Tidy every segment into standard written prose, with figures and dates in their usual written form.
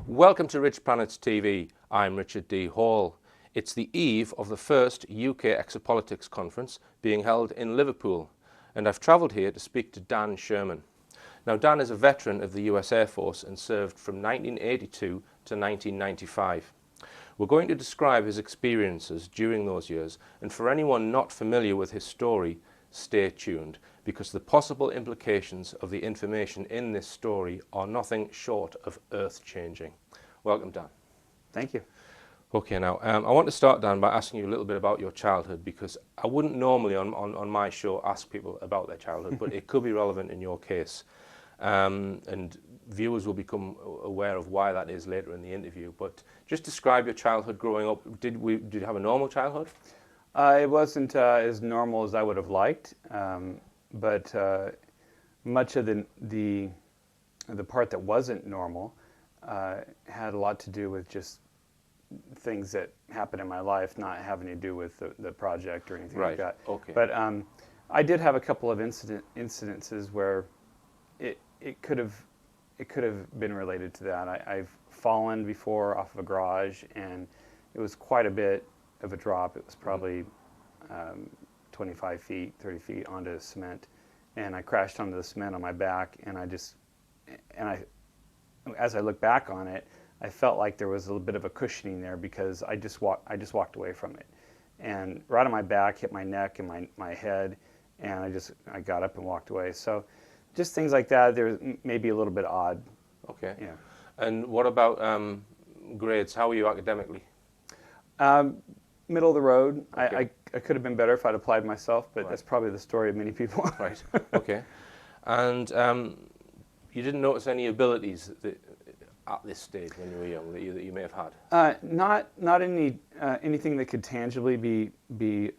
Welcome to Rich Planets TV. I'm Richard D. Hall. It's the eve of the first UK Exopolitics conference being held in Liverpool, and I've travelled here to speak to Dan Sherman. Now, Dan is a veteran of the US Air Force and served from 1982 to 1995. We're going to describe his experiences during those years, and for anyone not familiar with his story, stay tuned, because the possible implications of the information in this story are nothing short of earth-changing. Welcome, Dan. Thank you. Okay, now, I want to start, Dan, by asking you a little bit about your childhood, because I wouldn't normally on my show ask people about their childhood, but it could be relevant in your case. And viewers will become aware of why that is later in the interview. But just describe your childhood growing up. Did you have a normal childhood? It wasn't as normal as I would have liked, but much of the part that wasn't normal had a lot to do with just things that happened in my life, not having to do with the project or anything like that. Okay. But I did have a couple of incidences where it could have been related to that. I've fallen before off of a garage, and it was quite a bit of a drop. It was probably 25 feet, 30 feet onto cement, and I crashed onto the cement on my back, and as I look back on it, I felt like there was a little bit of a cushioning there because I just walked away from it, and right on my back hit my neck and my head, and I got up and walked away. So just things like that. They're maybe a little bit odd. Okay. Yeah. And what about grades? How were you academically? Middle of the road. Okay. I could have been better if I'd applied myself, but that's probably the story of many people. Right. Okay. And you didn't notice any abilities at this stage when you were young that you may have had? Not anything that could tangibly be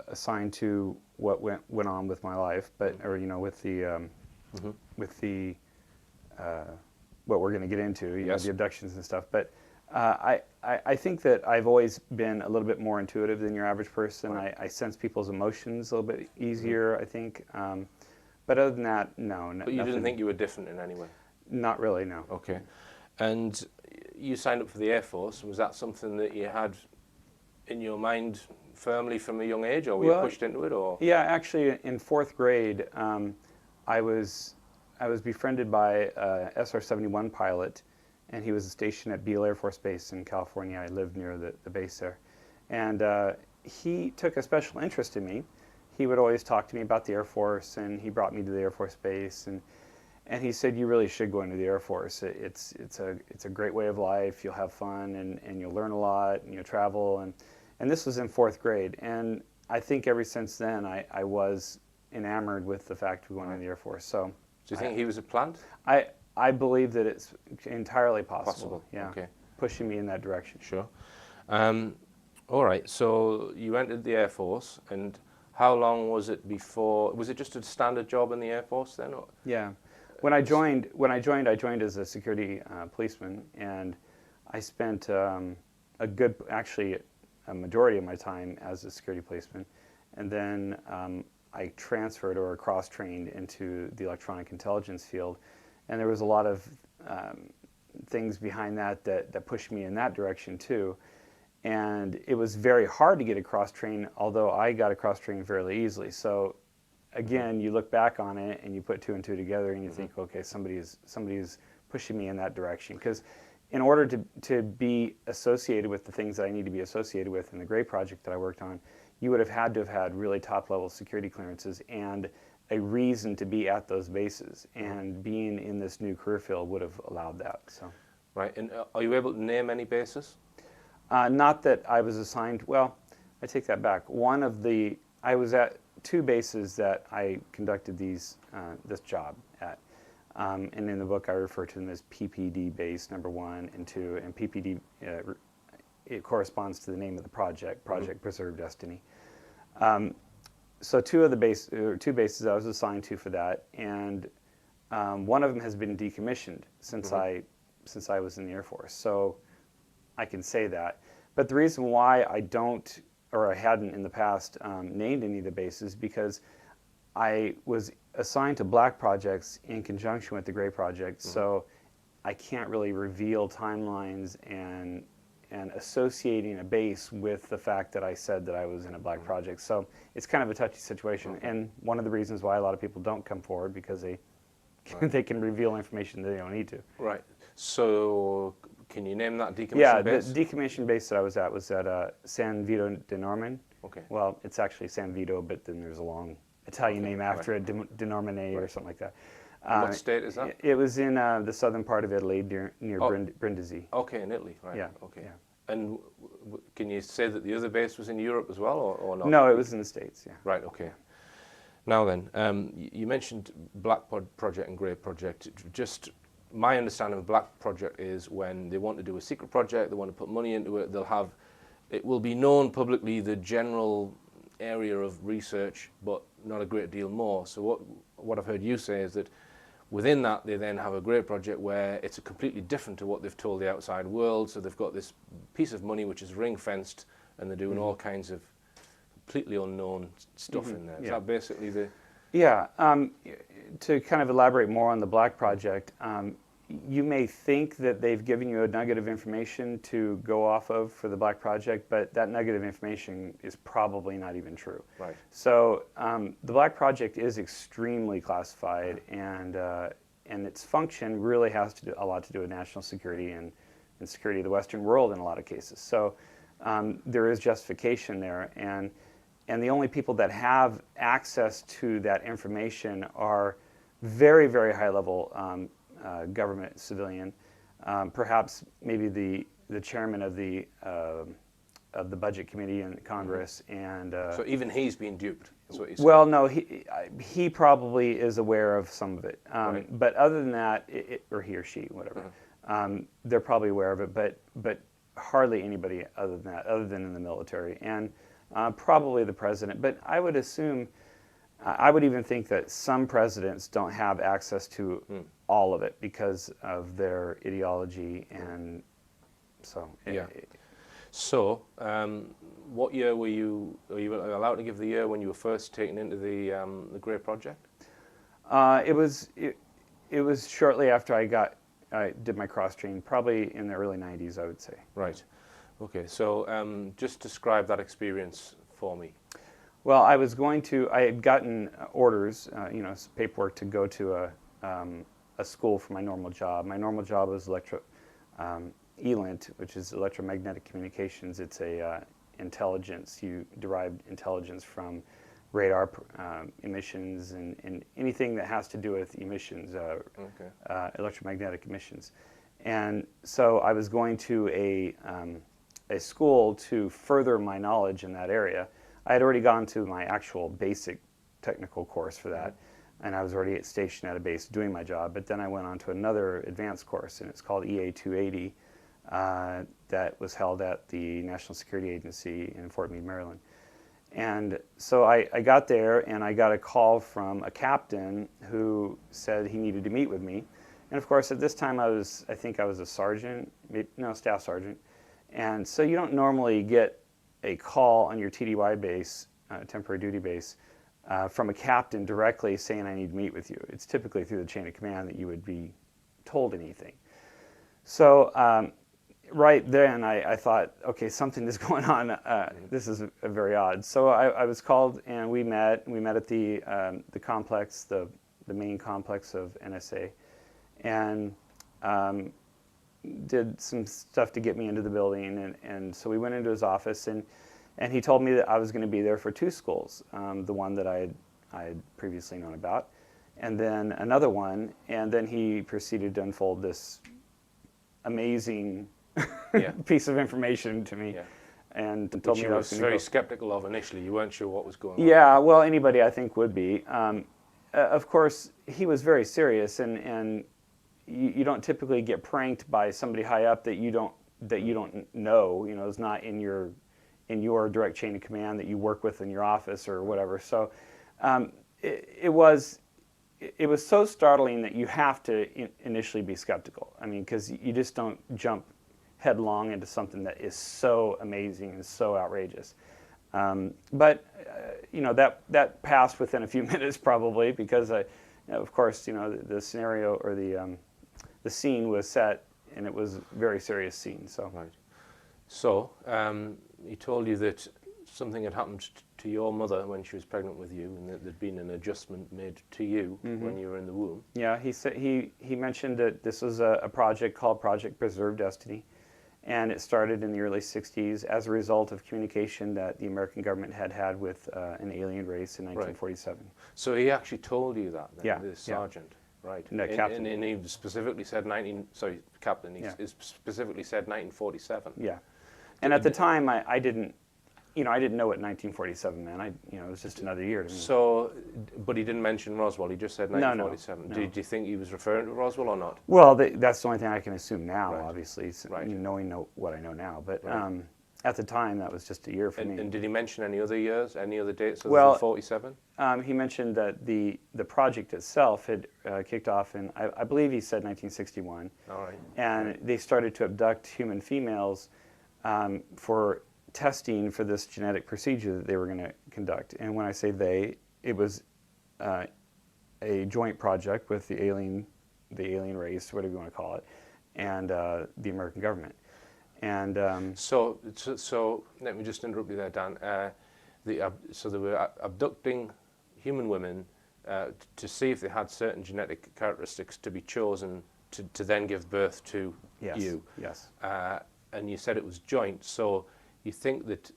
assigned to what went on with my life, but with the what we're going to get into, yes, the abductions and stuff. But I think that I've always been a little bit more intuitive than your average person. Right. I sense people's emotions a little bit easier, I think. But other than that, no. But you didn't think you were different in any way? Not really, no. Okay. And you signed up for the Air Force. Was that something that you had in your mind firmly from a young age, or were you pushed into it? Or yeah, actually, in fourth grade, I was befriended by a SR-71 pilot, and he was stationed at Beale Air Force Base in California. I lived near the base there, and he took a special interest in me. He would always talk to me about the Air Force, and he brought me to the Air Force Base, and he said, "You really should go into the Air Force. It's a great way of life. You'll have fun, and you'll learn a lot, and you'll travel." And this was in fourth grade, and I think ever since then I was enamored with the fact of going to the Air Force. So, do you think he was a plant? I believe that it's entirely possible. Yeah. Okay. Pushing me in that direction. Sure. All right. So you entered the Air Force, and how long was it before? Was it just a standard job in the Air Force then? Or? Yeah. When I joined, I joined as a security policeman, and I spent actually a majority of my time as a security policeman, and then I transferred or cross-trained into the electronic intelligence field, and there was a lot of things behind that pushed me in that direction too. And it was very hard to get a cross-train, although I got a cross-train fairly easily. So again, you look back on it and you put two and two together and you think, okay, somebody's pushing me in that direction. Because in order to be associated with the things that I need to be associated with in the Gray project that I worked on, you would have had to have had really top-level security clearances and a reason to be at those bases. And being in this new career field would have allowed that. So. Right. And are you able to name any bases? Not that I was assigned. Well, I take that back. I was at two bases that I conducted this job at. And in the book, I refer to them as PPD base number 1 and 2, and PPD it corresponds to the name of the project, Project Preserve Destiny. So two bases I was assigned to for that, and one of them has been decommissioned since I was in the Air Force. So I can say that. But the reason why I don't, or I hadn't in the past, named any of the bases, because I was assigned to black projects in conjunction with the gray project, so I can't really reveal timelines and associating a base with the fact that I said that I was in a black project. So it's kind of a touchy situation, and one of the reasons why a lot of people don't come forward, because they they can reveal information that they don't need to. Right. So can you name that decommissioned base? Yeah, the decommissioned base that I was at San Vito de Norman. Okay. Well, it's actually San Vito, but then there's a long Italian name after it, de Normandie or something like that. What state is that? It was in the southern part of Italy, near Brindisi. Okay, in Italy, right. Yeah. Okay. Yeah. And can you say that the other base was in Europe as well, or not? No, it was in the States, yeah. Right, okay. Now then, you mentioned Black Project and Grey Project. Just my understanding of Black Project is when they want to do a secret project, they want to put money into it, it will be known publicly the general area of research, but not a great deal more. So what I've heard you say is that within that, they then have a great project where it's completely different to what they've told the outside world. So they've got this piece of money which is ring-fenced, and they're doing all kinds of completely unknown stuff in there. Is that basically the... Yeah. To kind of elaborate more on the Black Project, you may think that they've given you a nugget of information to go off of for the Black Project, but that nugget of information is probably not even true. Right. So the Black Project is extremely classified, and its function really has a lot to do with national security and security of the Western world in a lot of cases. So there is justification there, and the only people that have access to that information are very, very high-level government civilian, perhaps maybe the chairman of the budget committee in Congress, and so even he's been duped. Is what you're saying. Well, no, he probably is aware of some of it, Right. but other than that, or he or she, whatever, they're probably aware of it, but hardly anybody other than that, other than in the military, and probably the president. But I would assume, I would even think that some presidents don't have access to all of it because of their ideology, and so. Yeah. So, what year were you allowed to give the year when you were first taken into the Grey Project? It was shortly after I did my cross train, probably in the early 90s, I would say. Right. Okay. So, just describe that experience for me. Well, I had gotten orders, paperwork to go to a school for my normal job. My normal job was ELINT, which is electromagnetic communications. It's a intelligence. You derive intelligence from radar emissions and anything that has to do with emissions, electromagnetic emissions. And so I was going to a school to further my knowledge in that area. I had already gone to my actual basic technical course for that, and I was already stationed at a base doing my job. But then I went on to another advanced course, and it's called EA-280, that was held at the National Security Agency in Fort Meade, Maryland. And so I got there, and I got a call from a captain who said he needed to meet with me. And of course, at this time, I think I was a sergeant, staff sergeant. And so you don't normally get a call on your TDY base, temporary duty base, from a captain directly saying, I need to meet with you. It's typically through the chain of command that you would be told anything. So right then I thought, okay, something is going on. This is very odd. So I was called, and we met. We met at the complex, the main complex of N.S.A, and did some stuff to get me into the building, and so we went into his office, and he told me that I was going to be there for two schools, the one that I had previously known about, and then another one, and then he proceeded to unfold this amazing piece of information to me, and told me that I was very skeptical of initially. You weren't sure what was going on. Yeah, well, anybody I think would be. of course, he was very serious, and you don't typically get pranked by somebody high up that you don't know. You know, is not in your direct chain of command that you work with in your office or whatever. So it was so startling that you have to initially be skeptical. I mean, because you just don't jump headlong into something that is so amazing and so outrageous. But you know, that passed within a few minutes probably, because of course, you know, the scenario or the scene was set, and it was a very serious scene. So right. So he told you that something had happened to your mother when she was pregnant with you, and that there'd been an adjustment made to you when you were in the womb. Yeah, he said he mentioned that this was a project called Project Preserve Destiny, and it started in the early '60s as a result of communication that the American government had with an alien race in 1947. Right. So he actually told you that, then, yeah, the sergeant, right? No, captain. And he specifically said captain. He specifically said 1947. Yeah, and at the time I didn't know what 1947 meant. It was just another year to me. So, but he didn't mention Roswell. He just said 1947. No. Did you think he was referring to Roswell or not? Well, that's the only thing I can assume now, Right. Obviously, Right. knowing what I know now. But Right. at the time, that was just a year for me. And did he mention any other years, any other dates other Well, than 47? He mentioned that the project itself had kicked off in, I believe he said 1961. All right. And they started to abduct human females for testing for this genetic procedure that they were going to conduct. And when I say they, it was a joint project with the alien race, whatever you want to call it, and the American government. And So let me just interrupt you there, Dan. So they were abducting human women to see if they had certain genetic characteristics to be chosen to then give birth to you. Yes. And you said it was joint. So you think that,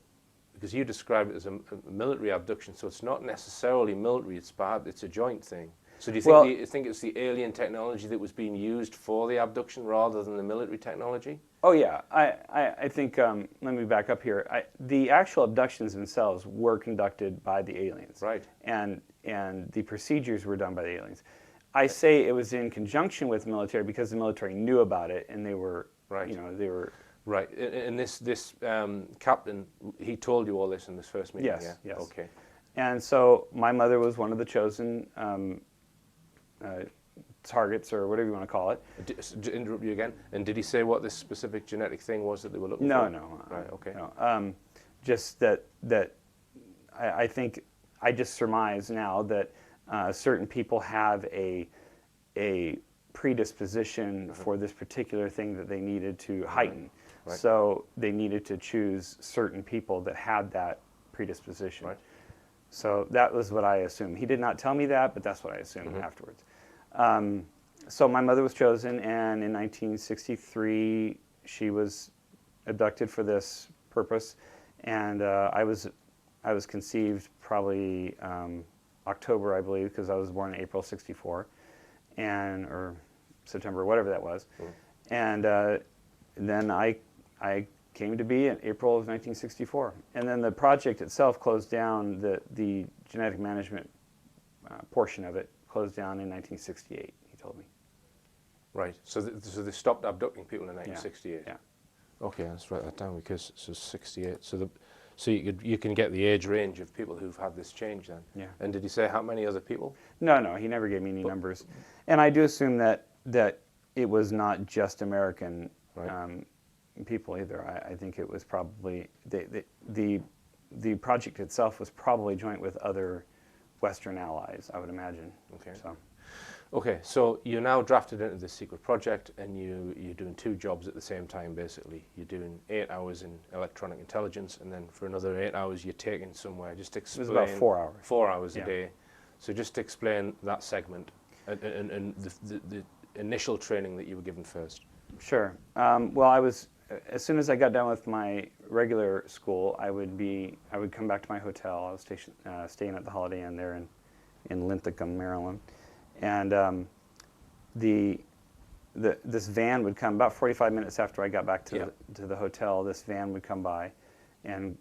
because you describe it as a military abduction, so it's not necessarily military, it's a joint thing. So do you think, think it's the alien technology that was being used for the abduction rather than the military technology? Oh yeah, I think, let me back up here. The actual abductions themselves were conducted by the aliens. Right. And the procedures were done by the aliens. I say it was in conjunction with the military because the military knew about it, and they were, right. They were... Right, and this captain, he told you all this in this first meeting? Yes, yeah? yes. Okay. And so my mother was one of the chosen targets, or whatever you want to call it. To interrupt you again, and did he say what this specific genetic thing was that they were looking for? No. Right, okay. No. Just that I think, I just surmise now that certain people have a predisposition for this particular thing that they needed to heighten. Right. So they needed to choose certain people that had that predisposition. Right. So that was what I assumed. He did not tell me that, but that's what I assumed afterwards. So my mother was chosen, and in 1963 she was abducted for this purpose, and I was conceived probably October, I believe, because I was born in April '64, or September, whatever that was, and then I came to be in April of 1964, and then the project itself closed down. The genetic management portion of it closed down in 1968. He told me. Right. So they stopped abducting people in 1968. Yeah. Okay, let's write that down, because so 68. So you can get the age range of people who've had this change then. Yeah. And did he say how many other people? No, he never gave me any numbers, and I do assume that it was not just American people either. I think it was probably the project itself was probably joint with other Western allies, I would imagine. Okay. So. Okay, so you're now drafted into this secret project, and you're doing two jobs at the same time, basically. You're doing 8 hours in electronic intelligence, and then for another 8 hours you're taken somewhere. Just explain. It was about 4 hours. 4 hours a day. So just explain that segment and the initial training that you were given first. Sure. Well, as soon as I got done with my regular school, I would come back to my hotel. I was staying at the Holiday Inn there in Linthicum, Maryland. And this van would come about 45 minutes after I got back to the hotel. This van would come by and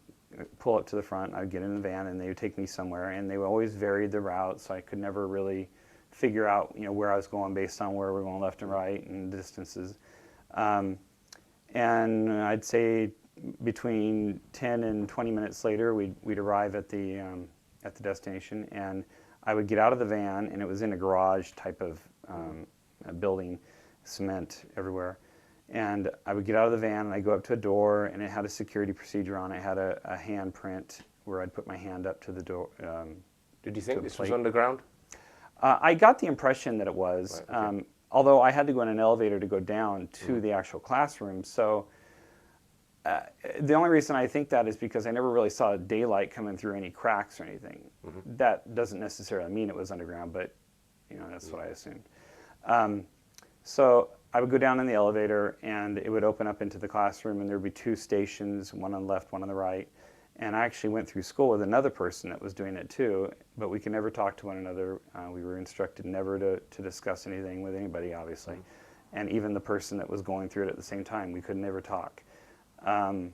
pull up to the front. I would get in the van, and they would take me somewhere. And they would always vary the route, so I could never really figure out, where I was going based on where we're going left and right and distances. And I'd say between 10 and 20 minutes later, we'd arrive at the destination, and I would get out of the van, and it was in a garage type of a building, cement everywhere. And I would get out of the van, and I'd go up to a door, and it had a security procedure on it. It had a handprint where I'd put my hand up to the door. Did you think this was underground? I got the impression that it was, right, okay. Although I had to go in an elevator to go down to the actual classroom. So the only reason I think that is because I never really saw daylight coming through any cracks or anything. That doesn't necessarily mean it was underground, but that's what I assumed. So I would go down in the elevator, and it would open up into the classroom, and there would be 2 stations, one on the left, one on the right. And I actually went through school with another person that was doing it too, but we could never talk to one another. We were instructed never to discuss anything with anybody, obviously. And even the person that was going through it at the same time, we could never talk. So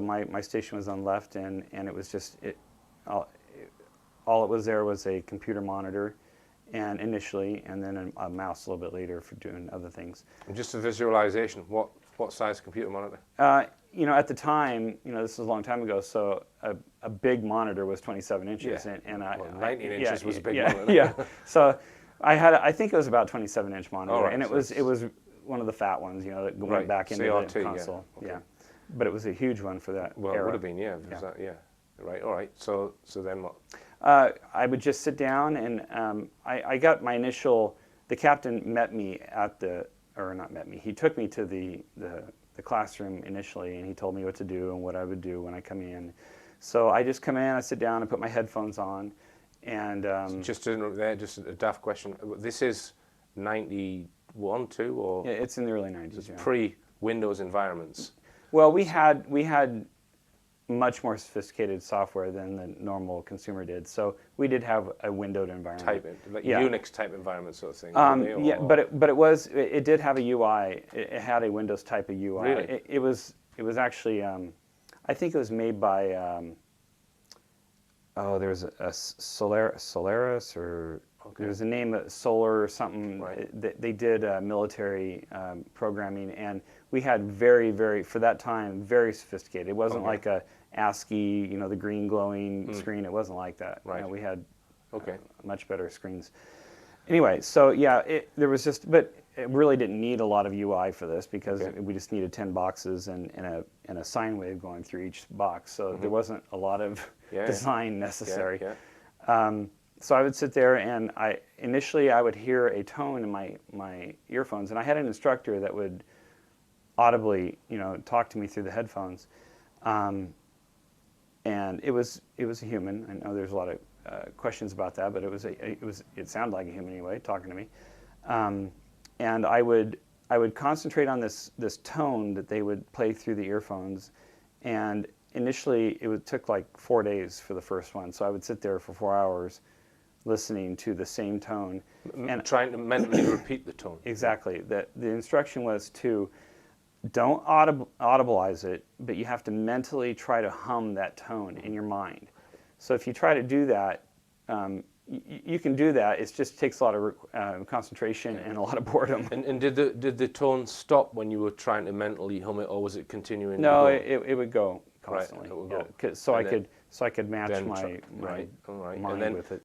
my station was on the left, and it was just, all it was there was a computer monitor, and initially, and then a mouse a little bit later for doing other things. And just a visualization, what size computer monitor? At the time, this was a long time ago, so a big monitor was 27 inches. Yeah. And 19 inches was a big monitor. Yeah. So I think it was about 27-inch monitor, right, and so it was one of the fat ones, that went back into the console. Yeah. Okay. Yeah. But it was a huge one for that Well, era. it would have been, yeah. Right, all right. So then what? I would just sit down, and I got my initial. The captain met me he took me to the classroom initially, and he told me what to do and what I would do when I come in. So I just come in, I sit down, and put my headphones on, and just a daft question. This is 91 too, or yeah, it's in the early 90s. it's pre-Windows environments. Well, we had much more sophisticated software than the normal consumer did. So we did have a windowed environment, Unix type environment sort of thing. Yeah, but it did have a UI. It had a Windows type of UI. Really? It was actually I think it was made by there's a Solaris or there's a name Solar or something. Right. They did military programming, and we had very for that time very sophisticated. It wasn't like a ASCII, the green glowing screen. It wasn't like that. Right. We had much better screens. Anyway, so yeah, there was just, but it really didn't need a lot of UI for this because we just needed 10 boxes and a sine wave going through each box. So there wasn't a lot of design necessary. So I would sit there, and initially I would hear a tone in my earphones, and I had an instructor that would audibly, talk to me through the headphones, and it was a human. I know there's a lot of questions about that, but it sounded like a human anyway, talking to me, and I would concentrate on this tone that they would play through the earphones, and initially it took like 4 days for the first one, so I would sit there for 4 hours listening to the same tone and trying to mentally repeat the tone. Exactly. The instruction was to don't audibilize it, but you have to mentally try to hum that tone in your mind. So if you try to do that, you can do that. It just takes a lot of concentration and a lot of boredom. And did the tone stop when you were trying to mentally hum it, or was it continuing? No, it would go constantly. Right, it would go. So I could match my right. mind with it.